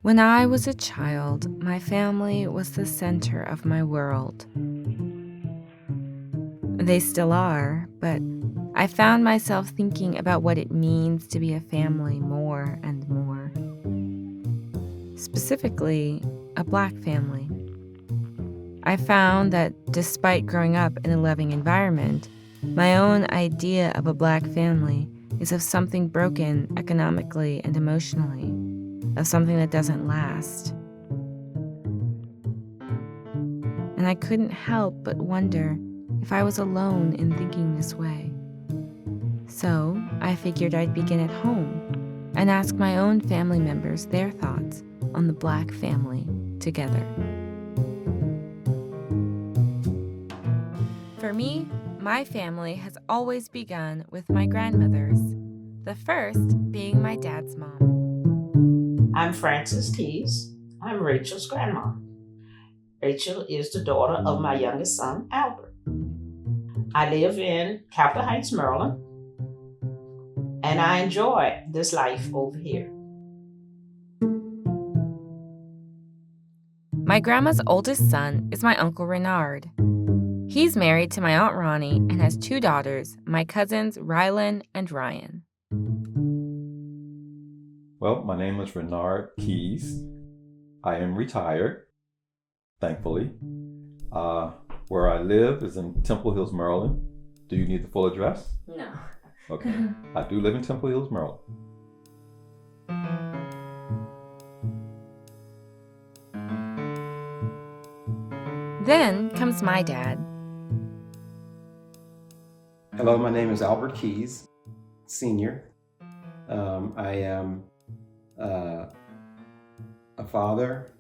When I was a child, my family was the center of my world. They still are, but I found myself thinking about what it means to be a family more and more. Specifically, a Black family. I found that despite growing up in a loving environment, my own idea of a Black family is of something broken economically and emotionally, of something that doesn't last. And I couldn't help but wonder if I was alone in thinking this way. So I figured I'd begin at home and ask my own family members their thoughts on the Black family together. For me, my family has always begun with my grandmothers, the first being my dad's mom. I'm Frances Keys. I'm Rachel's grandma. Rachel is the daughter of my youngest son, Albert. I live in Capitol Heights, Maryland, and I enjoy this life over here. My grandma's oldest son is my Uncle Renard. He's married to my Aunt Ronnie and has two daughters, my cousins Rylan and Ryan. Well, my name is Renard Keys. I am retired, thankfully. Where I live is in Temple Hills, Maryland. Do you need the full address? No. Okay. I do live in Temple Hills, Maryland. Then comes my dad. Hello, my name is Albert Keys, Senior. I am a father,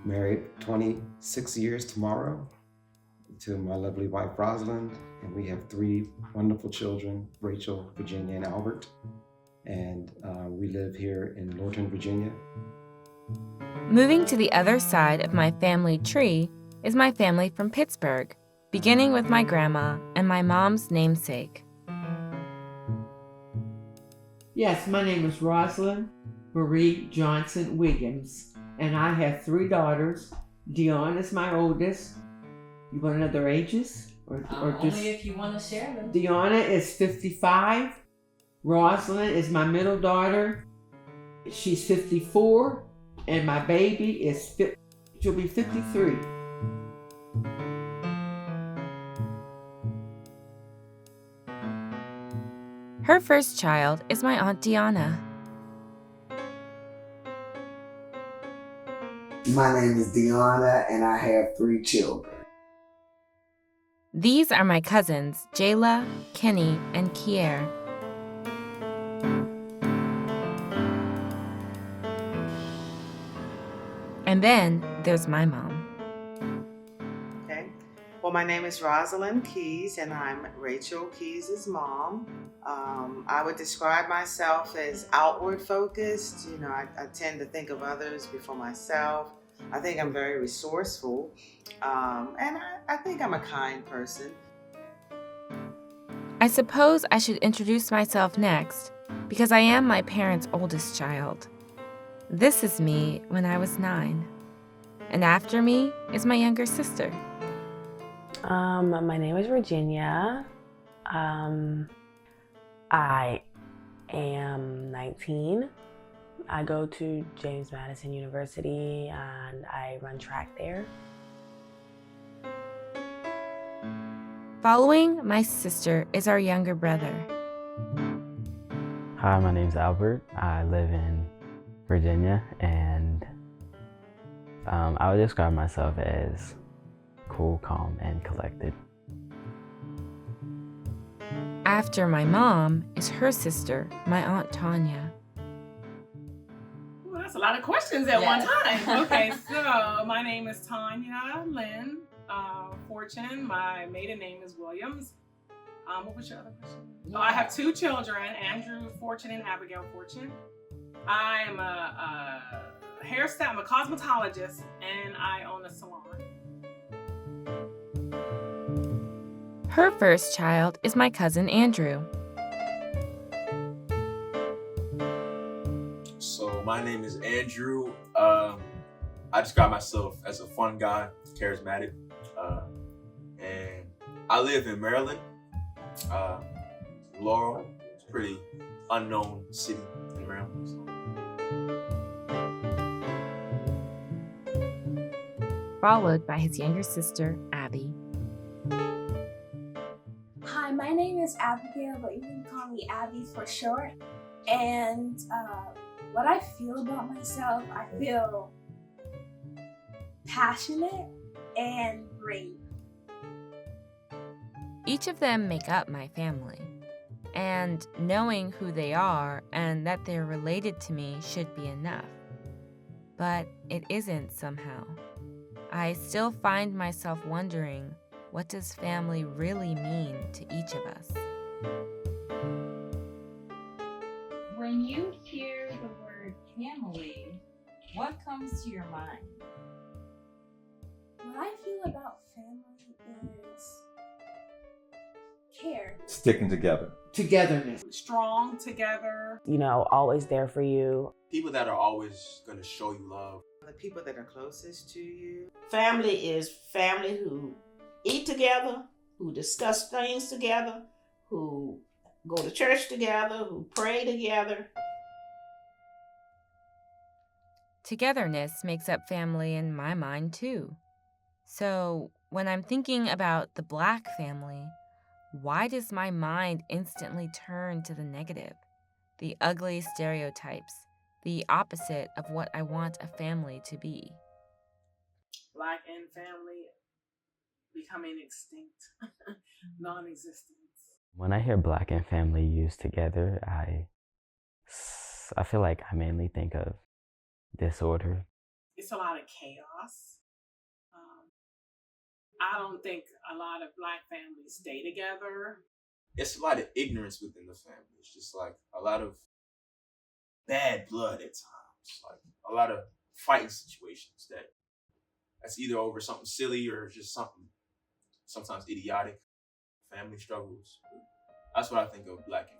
married 26 years tomorrow to my lovely wife, Rosalind, and we have three wonderful children, Rachel, Virginia, and Albert. And we live here in Northern Virginia. Moving to the other side of my family tree is my family from Pittsburgh, beginning with my grandma and my mom's namesake. Yes, my name is Rosalind Marie Johnson Wiggins, and I have three daughters. Dion is my oldest. You want to know their ages? Or just only if you want to share them. Deanna is 55. Rosalind is my middle daughter. She's 54. And my baby she'll be 53. Her first child is my Aunt Deanna. My name is Deanna, and I have three children. These are my cousins, Jayla, Kenny, and Kier. And then there's my mom. Okay. Well, my name is Rosalind Keys, and I'm Rachel Keys' mom. I would describe myself as outward focused. You know, I tend to think of others before myself. I think I'm very resourceful, and I think I'm a kind person. I suppose I should introduce myself next, because I am my parents' oldest child. This is me when I was 9. And after me is my younger sister. My name is Virginia. I am 19. I go to James Madison University and I run track there. Following my sister is our younger brother. Hi, my name's Albert. I live in Virginia, and I would describe myself as cool, calm, and collected. After my mom is her sister, my Aunt Tanya. Well, that's a lot of questions at one time. Okay, so my name is Tanya Lynn Fortune. My maiden name is Williams. What was your other question? Oh, I have two children, Andrew Fortune and Abigail Fortune. I'm a hairstyle, I'm a cosmetologist, and I own a salon. Her first child is my cousin Andrew. So my name is Andrew. I describe myself as a fun guy, charismatic, and I live in Maryland. Uh, Laurel, it's a pretty unknown city in Maryland. So. Followed by his younger sister, Abby. Hi, my name is Abigail, but you can call me Abby for short. And what I feel about myself, I feel passionate and brave. Each of them make up my family. And knowing who they are and that they're related to me should be enough. But it isn't somehow. I still find myself wondering, what does family really mean to each of us? When you hear the word family, what comes to your mind? What I feel about family is care. Sticking together. Togetherness. Strong together. You know, always there for you. People that are always going to show you love. The people that are closest to you. Family is family who eat together, who discuss things together, who go to church together, who pray together. Togetherness makes up family in my mind too. So when I'm thinking about the Black family, why does my mind instantly turn to the negative, the ugly stereotypes, the opposite of what I want a family to be? Black and family becoming extinct, non-existent. When I hear Black and family used together, I feel like I mainly think of disorder. It's a lot of chaos. I don't think a lot of Black families stay together. It's a lot of ignorance within the family. It's just like a lot of bad blood at times. Like a lot of fighting situations that's either over something silly or just something sometimes idiotic. Family struggles. That's what I think of Black and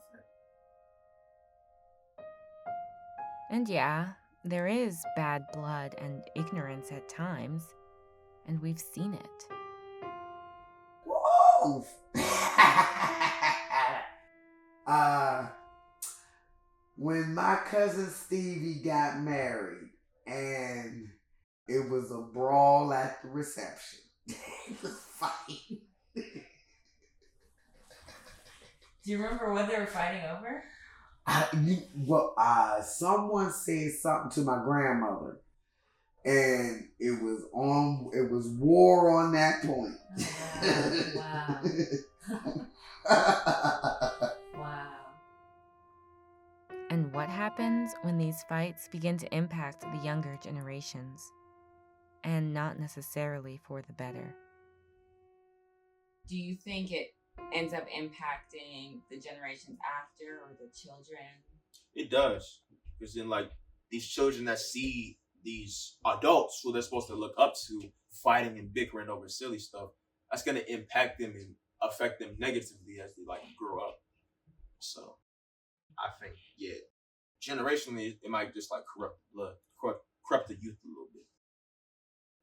family. And yeah, there is bad blood and ignorance at times, and we've seen it. Whoa! When my cousin Stevie got married, and it was a brawl at the reception. It was fighting. Do you remember what they were fighting over? Someone said something to my grandmother, and it was war on that point. Wow. Wow. And what happens when these fights begin to impact the younger generations? And not necessarily for the better. Do you think it ends up impacting the generations after or the children? It does. Because then, like, these children that see these adults who they're supposed to look up to fighting and bickering over silly stuff, that's going to impact them and affect them negatively as they, like, grow up. So, I think, yeah, generationally, it might just, like, corrupt the blood, corrupt the youth a little bit.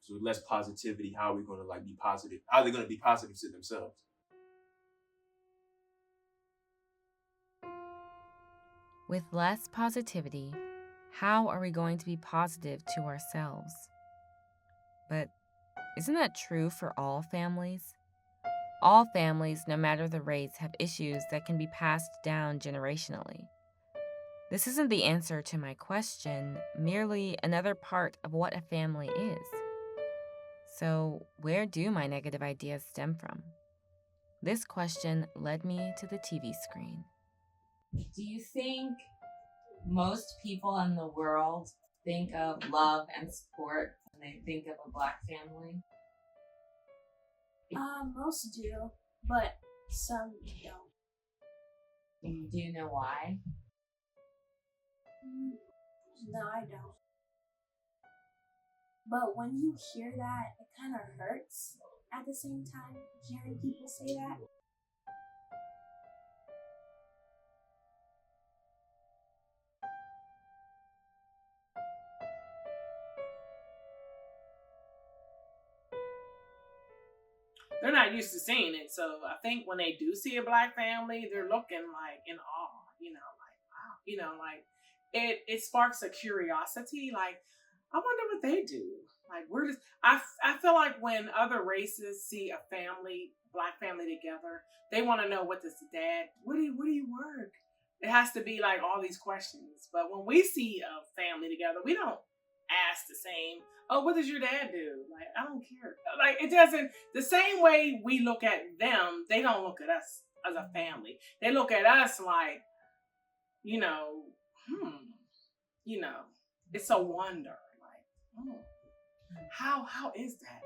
So, less positivity, how are we going to, like, be positive? How are they going to be positive to themselves? With less positivity, how are we going to be positive to ourselves? But isn't that true for all families? All families, no matter the race, have issues that can be passed down generationally. This isn't the answer to my question, merely another part of what a family is. So, where do my negative ideas stem from? This question led me to the TV screen. Do you think most people in the world think of love and support when they think of a Black family? Most do, but some don't. Do you know why? No, I don't. But when you hear that, it kind of hurts at the same time, hearing people say that. they're not used to seeing it. So I think when they do see a black family, they're looking like in awe, like wow, like it sparks a curiosity. Like, I wonder what they do. Like, we're just I feel like when other races see a black family together, they want to know, what does the dad, what do you work? It has to be like all these questions. But when we see a family together, we don't ask the same, oh, what does your dad do? Like, I don't care. Like, it doesn't, the same way we look at them, they don't look at us as a family. They look at us like, you know, it's a wonder. Like, how is that?